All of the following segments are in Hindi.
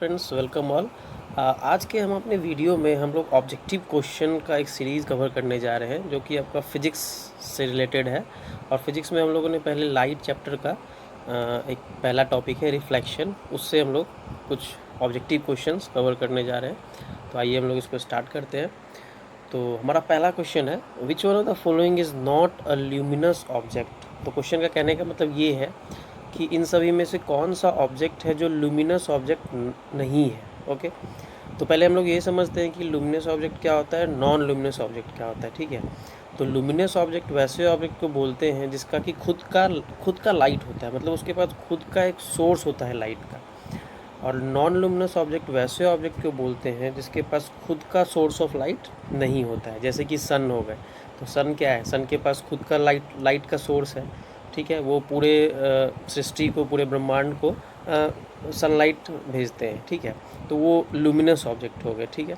Friends welcome all. आज के हम अपने वीडियो में हम लोग ऑब्जेक्टिव क्वेश्चन का एक सीरीज़ कवर करने जा रहे हैं जो कि आपका फिजिक्स से रिलेटेड है। और फिजिक्स में हम लोगों ने पहले लाइट चैप्टर का एक पहला टॉपिक है रिफ्लेक्शन, उससे हम लोग कुछ ऑब्जेक्टिव क्वेश्चंस कवर करने जा रहे हैं। तो आइए हम लोग इसको स्टार्ट करते हैं। तो हमारा पहला क्वेश्चन है, which one of the following is not a luminous object. तो क्वेश्चन का कहने का मतलब ये है कि इन सभी में से कौन सा ऑब्जेक्ट है जो लुमिनस ऑब्जेक्ट नहीं है। ओके, तो पहले हम लोग ये समझते हैं कि लुमिनस ऑब्जेक्ट क्या होता है, नॉन लुमिनस ऑब्जेक्ट क्या होता है। ठीक है, तो लुमिनस ऑब्जेक्ट वैसे ऑब्जेक्ट को बोलते हैं जिसका कि खुद का लाइट होता है, मतलब उसके पास खुद का एक सोर्स होता है लाइट का। और नॉन लुमिनस ऑब्जेक्ट वैसे ऑब्जेक्ट को बोलते हैं जिसके पास खुद का सोर्स ऑफ लाइट नहीं होता है, जैसे कि सन हो गए। तो सन क्या है, सन के पास खुद का लाइट का सोर्स है। ठीक है, वो पूरे सृष्टि को, पूरे ब्रह्मांड को सनलाइट भेजते हैं। ठीक है, तो वो लुमिनस ऑब्जेक्ट हो गए। ठीक है,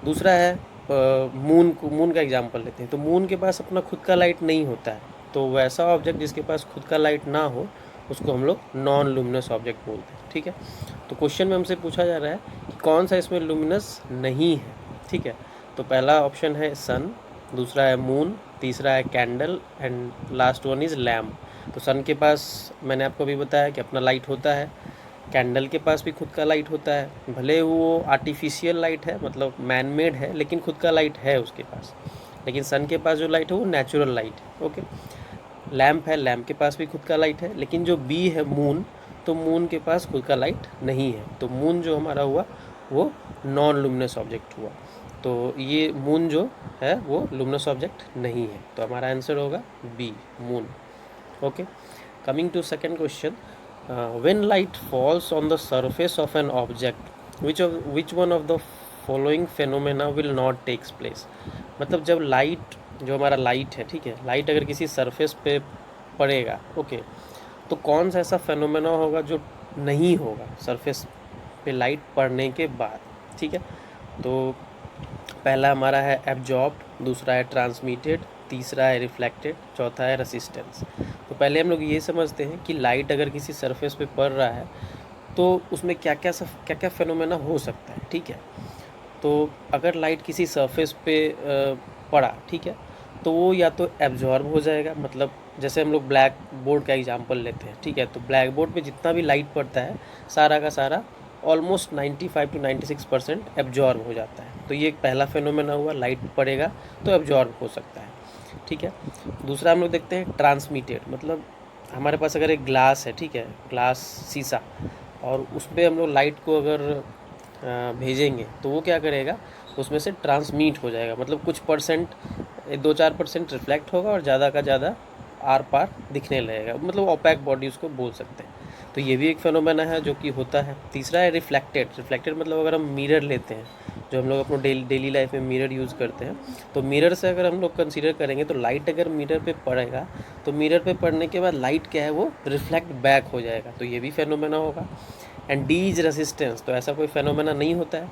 दूसरा है मून का एग्जांपल लेते हैं। तो मून के पास अपना खुद का लाइट नहीं होता है, तो वैसा ऑब्जेक्ट जिसके पास खुद का लाइट ना हो उसको हम लोग नॉन लुमिनस ऑब्जेक्ट बोलते हैं। ठीक है, तो क्वेश्चन में हमसे पूछा जा रहा है कि कौन सा इसमें लुमिनस नहीं है। ठीक है, तो पहला ऑप्शन है सन, दूसरा है मून, तीसरा है candle and last one is lamp. तो सन के पास मैंने आपको अभी बताया कि अपना लाइट होता है, कैंडल के पास भी खुद का लाइट होता है, भले वो आर्टिफिशियल लाइट है, मतलब मैन मेड है, लेकिन खुद का लाइट है उसके पास। लेकिन सन के पास जो लाइट है वो नेचुरल लाइट है। ओके, लैम्प है, लैम्प के पास भी खुद का लाइट है, लेकिन जो बी है मून, तो मून के पास खुद का लाइट नहीं है। तो मून जो हमारा हुआ वो नॉन लुमिनस ऑब्जेक्ट हुआ। तो ये मून जो है वो लुमिनस ऑब्जेक्ट नहीं है, तो हमारा आंसर होगा B, moon. Okay, coming to second question, when light falls on the surface of an object, which one of the following phenomena will not takes place। मतलब जब लाइट, जो हमारा लाइट है, ठीक है, लाइट अगर किसी सरफेस पे पड़ेगा, ओके, तो कौन सा ऐसा फेनोमेना होगा जो नहीं होगा सरफेस पे लाइट पड़ने के बाद। ठीक है, तो पहला हमारा है एब्जॉर्ब्ड, दूसरा है ट्रांसमिटेड, तीसरा है रिफ्लेक्टेड, चौथा है रेसिस्टेंस। तो पहले हम लोग ये समझते हैं कि लाइट अगर किसी सरफेस पे पड़ रहा है तो उसमें क्या क्या फेनोमेना हो सकता है। ठीक है, तो अगर लाइट किसी सरफेस पे पड़ा, ठीक है, तो वो या तो एब्जॉर्ब हो जाएगा, मतलब जैसे हम लोग ब्लैक बोर्ड का एग्जांपल लेते हैं। ठीक है, तो ब्लैक बोर्ड पे जितना भी लाइट पड़ता है सारा का सारा ऑलमोस्ट 95 to 96% एब्जॉर्ब हो जाता है। तो ये एक पहला फेनोमेना हुआ, लाइट पड़ेगा तो एब्जॉर्ब हो सकता है। ठीक है, दूसरा हम लोग देखते हैं ट्रांसमिटेड, मतलब हमारे पास अगर एक ग्लास है, ठीक है, ग्लास शीशा, और उस पर हम लोग लाइट को अगर भेजेंगे तो वो क्या करेगा, उसमें से ट्रांसमिट हो जाएगा, मतलब कुछ परसेंट, 2-4% रिफ्लेक्ट होगा और ज़्यादा का ज़्यादा आर पार दिखने लगेगा, मतलब ओपैक बॉडी उसको बोल सकते हैं। तो ये भी एक फेनोमेना है जो कि होता है। तीसरा है रिफ्लेक्टेड। रिफ्लेक्टेड मतलब अगर हम मिरर लेते हैं, जो हम लोग अपने डेली लाइफ में मिरर यूज़ करते हैं, तो मिरर से अगर हम लोग कंसीडर करेंगे तो लाइट अगर मिरर पे पड़ेगा तो मिरर पे पड़ने के बाद लाइट क्या है, वो रिफ्लेक्ट बैक हो जाएगा, तो ये भी फेनोमेना होगा। एंड डी इज रेसिस्टेंस, तो ऐसा कोई फेनोमेना नहीं होता है।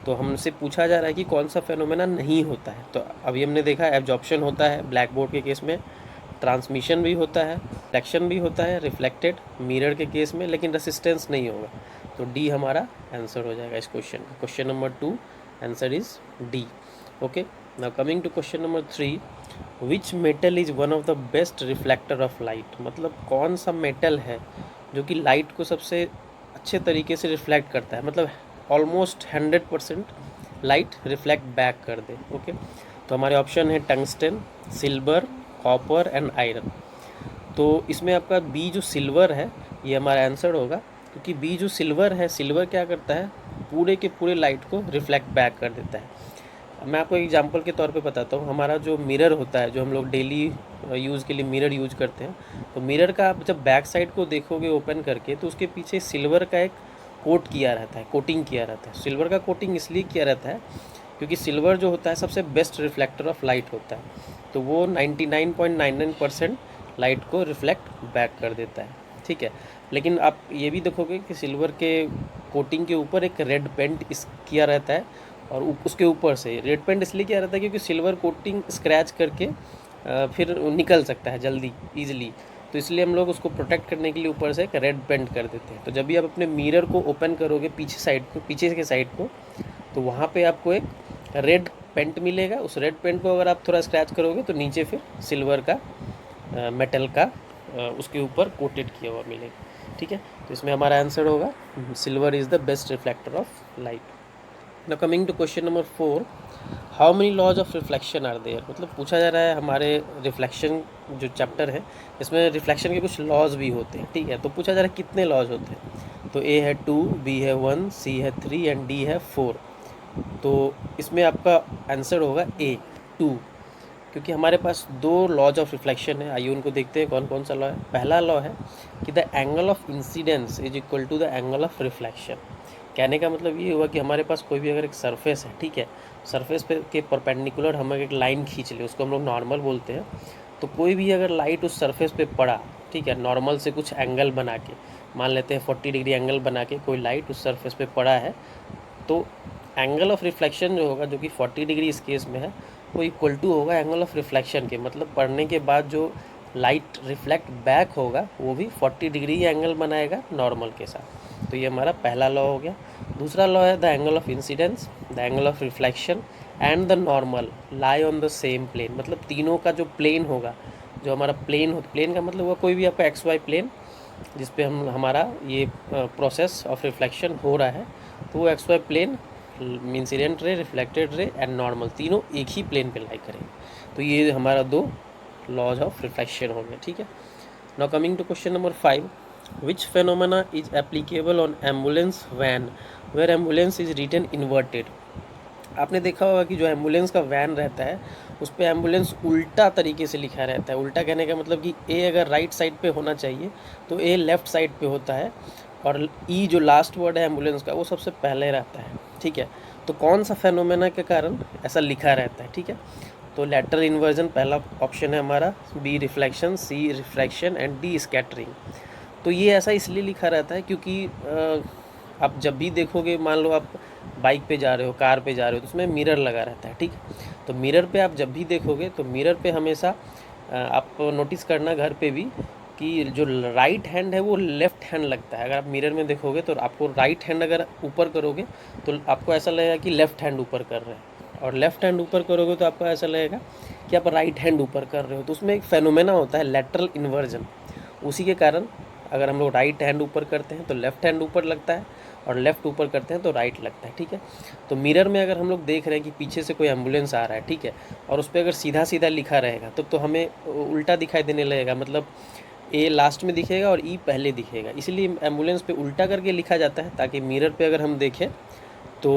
तो हमसे पूछा जा रहा है कि कौन सा फेनोमेना नहीं होता है। तो अभी हमने देखा एब्जॉर्प्शन होता है ब्लैक बोर्ड के केस में, ट्रांसमिशन भी होता है, रिफ्लेक्शन भी होता है, रिफ्लेक्टेड मिरर के केस में, लेकिन रेसिस्टेंस नहीं होगा। तो डी हमारा आंसर हो जाएगा इस क्वेश्चन का। Question number 2 answer is D. Okay, now coming to question number 3, which metal is one of the best reflector of light. मतलब कौन सा मेटल है जो कि लाइट को सबसे अच्छे तरीके से रिफ्लेक्ट करता है, मतलब ऑलमोस्ट 100% लाइट रिफ्लेक्ट बैक कर दे। ओके, तो हमारे ऑप्शन है tungsten, silver, copper and iron. तो इसमें आपका बी जो सिल्वर है ये हमारा आंसर होगा, क्योंकि बी जो सिल्वर है, सिल्वर क्या करता है, पूरे के पूरे लाइट को रिफ्लेक्ट बैक कर देता है। मैं आपको एग्जांपल के तौर पे बताता हूँ, हमारा जो मिरर होता है, जो हम लोग डेली यूज़ के लिए मिरर यूज़ करते हैं, तो मिरर का आप जब बैक साइड को देखोगे ओपन करके तो उसके पीछे सिल्वर का एक कोट किया रहता है, कोटिंग किया रहता है। सिल्वर का कोटिंग इसलिए किया रहता है क्योंकि सिल्वर जो होता है सबसे बेस्ट रिफ्लेक्टर ऑफ लाइट होता है, तो वो 99.99% लाइट को रिफ्लेक्ट बैक कर देता है। ठीक है, लेकिन आप ये भी देखोगे कि सिल्वर के कोटिंग के ऊपर एक रेड पेंट इस किया रहता है, और उसके ऊपर से रेड पेंट इसलिए किया रहता है क्योंकि सिल्वर कोटिंग स्क्रैच करके फिर निकल सकता है जल्दी ईजिली, तो तो इसलिए हम लोग उसको प्रोटेक्ट करने के लिए ऊपर से एक रेड पेंट कर देते हैं। तो जब भी आप अपने मिरर को ओपन करोगे पीछे के साइड को, तो वहाँ पे आपको एक रेड पेंट मिलेगा। उस रेड पेंट को अगर आप थोड़ा स्क्रैच करोगे तो नीचे फिर सिल्वर का मेटल का उसके ऊपर कोटेड किया हुआ मिलेगा, ठीक है। तो इसमें हमारा आंसर होगा silver is the best reflector of light. Now coming to question number 4, how many laws of reflection are there. मतलब पूछा जा रहा है हमारे रिफ्लेक्शन जो चैप्टर है इसमें रिफ्लेक्शन के कुछ लॉज भी होते हैं, ठीक है। तो पूछा जा रहा है कितने लॉज होते हैं। तो ए है 2, बी है 1, सी है 3 एंड डी है 4। तो इसमें आपका आंसर होगा ए 2, क्योंकि हमारे पास 2 लॉज ऑफ रिफ्लेक्शन है। आइए उनको देखते हैं कौन कौन सा लॉ है। पहला लॉ है कि the angle of incidence is equal to the angle of reflection. कहने का मतलब ये हुआ कि हमारे पास कोई भी अगर एक सरफेस है, ठीक है, सरफेस पे के परपेंडिकुलर हम एक लाइन खींच ले, उसको हम लोग नॉर्मल बोलते हैं। तो कोई भी अगर लाइट उस सरफेस पे पड़ा, ठीक है, नॉर्मल से कुछ एंगल बना के, मान लेते हैं 40 डिग्री एंगल बना के कोई लाइट उस सरफेस पे पड़ा है, तो एंगल ऑफ रिफ्लेक्शन जो होगा, जो कि 40 डिग्री इस केस में है, वो इक्वल टू होगा एंगल ऑफ रिफ्लेक्शन के। मतलब पढ़ने के बाद जो लाइट रिफ्लेक्ट बैक होगा वो भी 40 डिग्री एंगल बनाएगा नॉर्मल के साथ। तो ये हमारा पहला लॉ हो गया। दूसरा लॉ है the angle of incidence, the angle of reflection and the normal lie on the same plane. मतलब तीनों का जो प्लेन होगा, जो हमारा प्लेन का मतलब हुआ कोई भी आपका XY प्लेन जिस पे हमारा ये प्रोसेस ऑफ रिफ्लेक्शन हो रहा है, तो वो XY plane incident ray, reflected ray and normal तीनों एक ही प्लेन पे लाई करेंगे। तो ये हमारा 2 लॉज ऑफ रिफ्लेक्शन हो गए, ठीक है। Now coming to question number 5, which phenomena is applicable on ambulance van where ambulance is written inverted. आपने देखा होगा कि जो एम्बुलेंस का वैन रहता है उस पर एम्बुलेंस उल्टा तरीके से लिखा रहता है। उल्टा कहने का मतलब कि ए अगर राइट साइड पे होना चाहिए तो ए लेफ़्ट साइड पे होता है, और ई जो लास्ट वर्ड है एम्बुलेंस का वो सबसे पहले रहता है, ठीक है। तो कौन सा फेनोमेना के कारण ऐसा लिखा रहता है, ठीक है। तो लेटरल इन्वर्जन पहला ऑप्शन है हमारा, B reflection, C refraction and D scattering. तो ये ऐसा इसलिए लिखा रहता है क्योंकि आप जब भी देखोगे, मान लो आप बाइक पे जा रहे हो, कार पे जा रहे हो, तो उसमें मिरर लगा रहता है, ठीक है। तो मिरर पे आप जब भी देखोगे तो मिरर पे हमेशा आप नोटिस करना घर पे भी कि जो राइट हैंड है वो लेफ़्ट हैंड लगता है। अगर आप मिरर में देखोगे तो आपको राइट हैंड अगर ऊपर करोगे तो आपको ऐसा लगेगा कि लेफ़्ट हैंड ऊपर कर रहे हैं, और लेफ़्ट हैंड ऊपर करोगे तो आपको ऐसा लगेगा कि आप राइट हैंड ऊपर कर रहे हो। तो उसमें एक फेनोमेना होता है लेटरल इन्वर्जन। उसी के कारण अगर हम लोग राइट हैंड ऊपर करते हैं तो लेफ़्ट हैंड ऊपर लगता है, और लेफ़्ट ऊपर करते हैं तो राइट लगता है, ठीक है। तो मिरर में अगर हम लोग देख रहे हैं कि पीछे से कोई एम्बुलेंस आ रहा है, ठीक है, और उस पर अगर सीधा सीधा लिखा रहेगा तो हमें उल्टा दिखाई देने लगेगा। मतलब ए लास्ट में दिखेगा और ई पहले दिखेगा, इसीलिए एम्बुलेंस पे उल्टा करके लिखा जाता है ताकि मिरर पे अगर हम देखें तो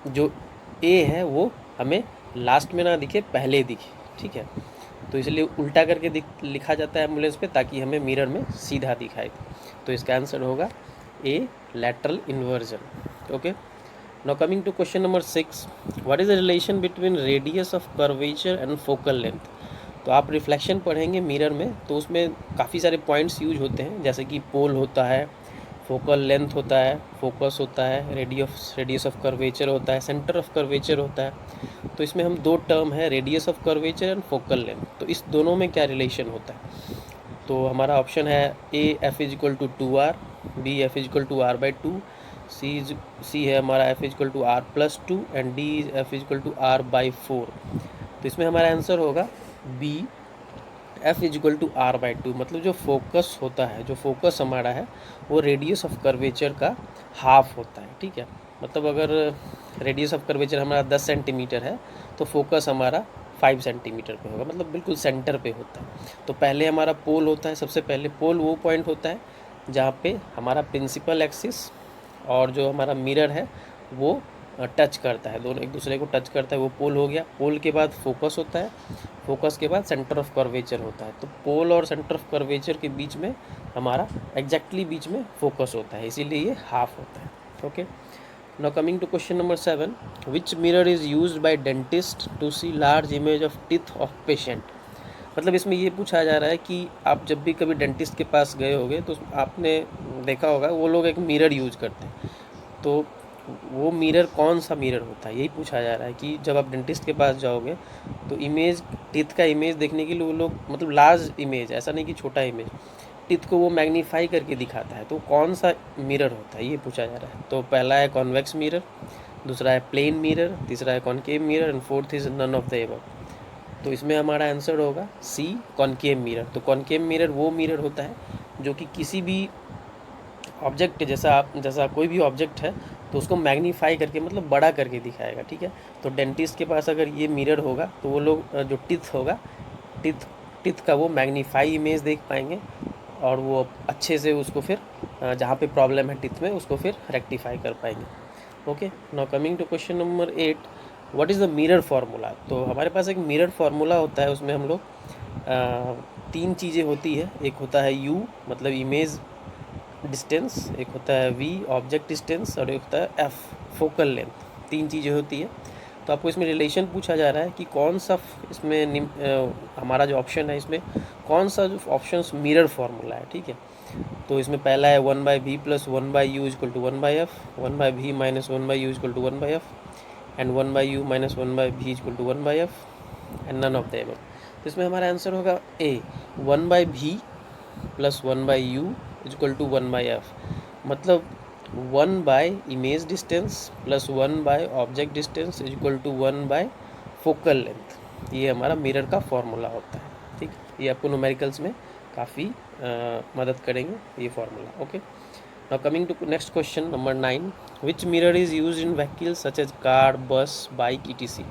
जो ए है वो हमें लास्ट में ना दिखे, पहले दिखे, ठीक है। तो इसलिए उल्टा करके लिखा जाता है एम्बुलेंस पे ताकि हमें मिरर में सीधा दिखाए। तो इसका आंसर होगा a lateral inversion. Okay, now coming to question number 6, what is the relation between radius of curvature and focal length. तो आप रिफ्लेक्शन पढ़ेंगे मिरर में तो उसमें काफ़ी सारे पॉइंट्स यूज होते हैं, जैसे कि पोल होता है, फोकल लेंथ होता है, फोकस होता है, रेडियस ऑफ कर्वेचर होता है, सेंटर ऑफ कर्वेचर होता है। तो इसमें हम 2 टर्म है, radius of curvature and focal length. तो इस दोनों में क्या रिलेशन होता है। तो हमारा ऑप्शन है A F is equal to 2r, B F is equal to r/2, C है हमारा F is equal to r+2 and D F is equal to r/4। तो इसमें हमारा आंसर होगा B F is equal to r/2। मतलब जो फोकस होता है, जो फोकस हमारा है वो रेडियस ऑफ कर्वेचर का हाफ होता है, ठीक है। मतलब अगर रेडियस ऑफ कर्वेचर हमारा 10 सेंटीमीटर है तो फोकस हमारा 5 सेंटीमीटर पे होगा, मतलब बिल्कुल सेंटर पे होता है। तो पहले हमारा पोल होता है, सबसे पहले पोल वो पॉइंट होता है जहाँ पे हमारा प्रिंसिपल एक्सिस और जो हमारा मिरर है वो टच करता है, दोनों एक दूसरे को टच करता है, वो पोल हो गया। पोल के बाद फोकस होता है, फोकस के बाद सेंटर ऑफ कर्वेचर होता है। तो पोल और सेंटर ऑफ कर्वेचर के बीच में हमारा एग्जैक्टली बीच में फोकस होता है, इसीलिए ये हाफ होता है। Okay, now coming to question number 7, which mirror is used by dentist to see large image of teeth of patient. मतलब इसमें ये पूछा जा रहा है कि आप जब भी कभी डेंटिस्ट के पास गए होगे तो आपने देखा होगा वो लोग एक मिरर यूज करते हैं। तो वो मिरर कौन सा मिरर होता है, यही पूछा जा रहा है कि जब आप डेंटिस्ट के पास जाओगे तो इमेज, टीथ का इमेज देखने के लिए वो लोग मतलब लार्ज इमेज, ऐसा नहीं कि छोटा इमेज, टीथ को वो मैग्नीफाई करके दिखाता है, तो कौन सा मिरर होता है ये पूछा जा रहा है। तो पहला है कॉन्वेक्स मिरर, दूसरा है प्लेन मिरर, तीसरा है concave mirror and fourth is none of the above. तो इसमें हमारा आंसर होगा सी, कॉनकेव मिरर। तो कॉनकेव मिरर वो मिरर होता है जो कि किसी भी ऑब्जेक्ट, जैसा कोई भी ऑब्जेक्ट है तो उसको मैग्नीफाई करके मतलब बड़ा करके दिखाएगा, ठीक है। तो डेंटिस्ट के पास अगर ये मिरर होगा तो वो लोग जो टीथ होगा, टीथ का वो मैग्नीफाई इमेज देख पाएंगे और वो अच्छे से उसको फिर जहाँ पे प्रॉब्लम है टीथ में उसको फिर रेक्टिफाई कर पाएंगे। Okay, now coming to question number 8, what is the mirror formula. तो हमारे पास एक मिरर फार्मूला होता है, उसमें हम लोग 3 चीज़ें होती है। एक होता है यू मतलब इमेज डिस्टेंस, एक होता है वी ऑब्जेक्ट डिस्टेंस और एक होता है एफ फोकल लेंथ। 3 चीज़ें होती है। तो आपको इसमें रिलेशन पूछा जा रहा है कि कौन सा इसमें हमारा जो ऑप्शन है इसमें कौन सा जो ऑप्शन मिरर फार्मूला है, ठीक है। तो इसमें पहला है 1/v + 1/u = 1/f, 1/v - 1/u = 1/f and 1/u - 1/v = 1/f and none of the above. तो इसमें हमारा आंसर होगा ए, 1/v + 1/u = 1/f, मतलब 1 image distance + 1 object distance = 1 focal length. ये हमारा मिरर का फॉर्मूला होता है, ठीक। ये आपको न्यूमेरिकल्स में काफ़ी मदद करेंगे ये formula. Okay, now coming to next question number 9, which mirror is use in vehicles such as car, bus, bike, ETC।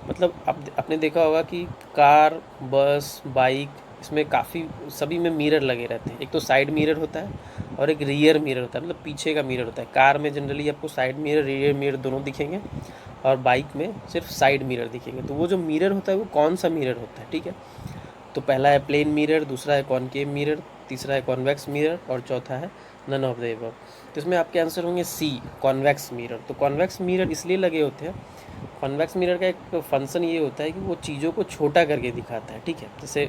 मतलब आपने देखा होगा कि कार, बस, बाइक, इसमें काफ़ी सभी में मिरर लगे रहते हैं। एक तो साइड मिरर होता है और एक रियर मिरर होता है, मतलब पीछे का मिरर होता है। कार में जनरली आपको साइड मिरर, रियर मिरर दोनों दिखेंगे और बाइक में सिर्फ साइड मिरर दिखेंगे। तो वो जो मिरर होता है वो कौन सा मिरर होता है, ठीक है। तो पहला है प्लेन मिरर, दूसरा है कॉनकेव मिरर, तीसरा है कॉन्वेक्स मिरर और चौथा है नन ऑफ द एबव। तो इसमें आपके आंसर होंगे सी, कॉन्वेक्स मिरर। तो कॉन्वेक्स मिरर इसलिए लगे होते हैं, कॉन्वेक्स मिरर का एक फंक्शन ये होता है कि वो चीज़ों को छोटा करके दिखाता है, ठीक है। जैसे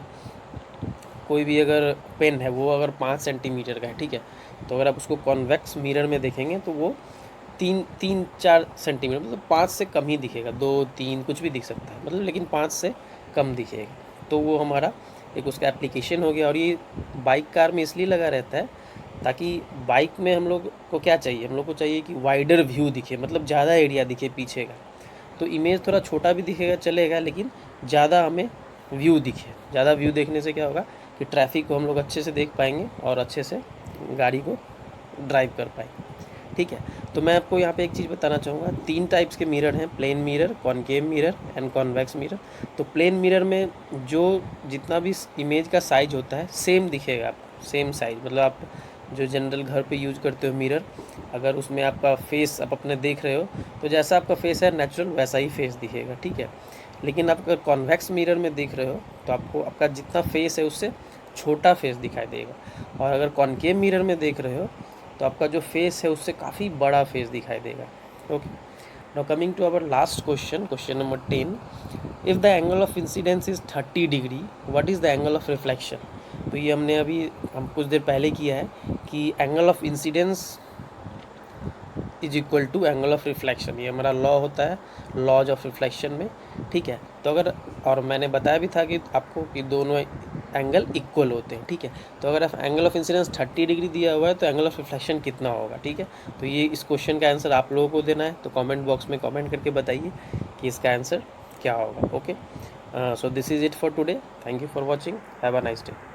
कोई भी अगर पेन है वो अगर 5 सेंटीमीटर का है, ठीक है, तो अगर आप उसको कॉन्वेक्स मिरर में देखेंगे तो वो 3-4 सेंटीमीटर मतलब 5 से कम ही दिखेगा, 2-3 कुछ भी दिख सकता है मतलब, लेकिन 5 से कम दिखेगा। तो वो हमारा एक उसका एप्लीकेशन हो गया। और ये बाइक कार में इसलिए लगा रहता है ताकि बाइक में हम लोग को क्या चाहिए, हम लोग को चाहिए कि वाइडर व्यू दिखे, मतलब ज़्यादा एरिया दिखे पीछे का। तो इमेज थोड़ा छोटा भी दिखेगा चलेगा, लेकिन ज़्यादा हमें व्यू दिखे। ज़्यादा व्यू देखने से क्या होगा कि ट्रैफिक को हम लोग अच्छे से देख पाएंगे और अच्छे से गाड़ी को ड्राइव कर पाएंगे, ठीक है। तो मैं आपको यहाँ पे एक चीज़ बताना चाहूँगा, 3 टाइप्स के मिरर हैं, plane mirror, concave mirror and convex mirror. तो प्लेन मिरर में जो जितना भी इमेज का साइज होता है सेम दिखेगा आपको, सेम साइज, मतलब आप जो जनरल घर पे यूज करते हो मिरर, अगर उसमें आपका फेस आप अपने देख रहे हो तो जैसा आपका फेस है नेचुरल वैसा ही फेस दिखेगा, ठीक है। लेकिन आप अगर कॉन्वेक्स मिरर में देख रहे हो तो आपको आपका जितना फेस है उससे छोटा फेस दिखाई देगा, और अगर कॉनकेव मिरर में देख रहे हो तो आपका जो फेस है उससे काफ़ी बड़ा फेस दिखाई देगा। Okay, now coming to our last question, question number 10, if the angle of incidence is 30 degree, what is the angle of reflection. तो ये हम कुछ देर पहले किया है कि angle of incidence is equal to angle of reflection, ये हमारा लॉ होता है लॉज ऑफ रिफ्लेक्शन में, ठीक है। तो अगर, और मैंने बताया भी था कि आपको कि दोनों एंगल इक्वल होते हैं, ठीक है। तो अगर एंगल ऑफ इंसिडेंस 30 डिग्री दिया हुआ है तो एंगल ऑफ रिफ्लेक्शन कितना होगा, ठीक है। तो ये इस क्वेश्चन का आंसर आप लोगों को देना है, तो कमेंट बॉक्स में कमेंट करके बताइए कि इसका आंसर क्या होगा। Okay, so this is it for today, thank you for watching, have a nice day.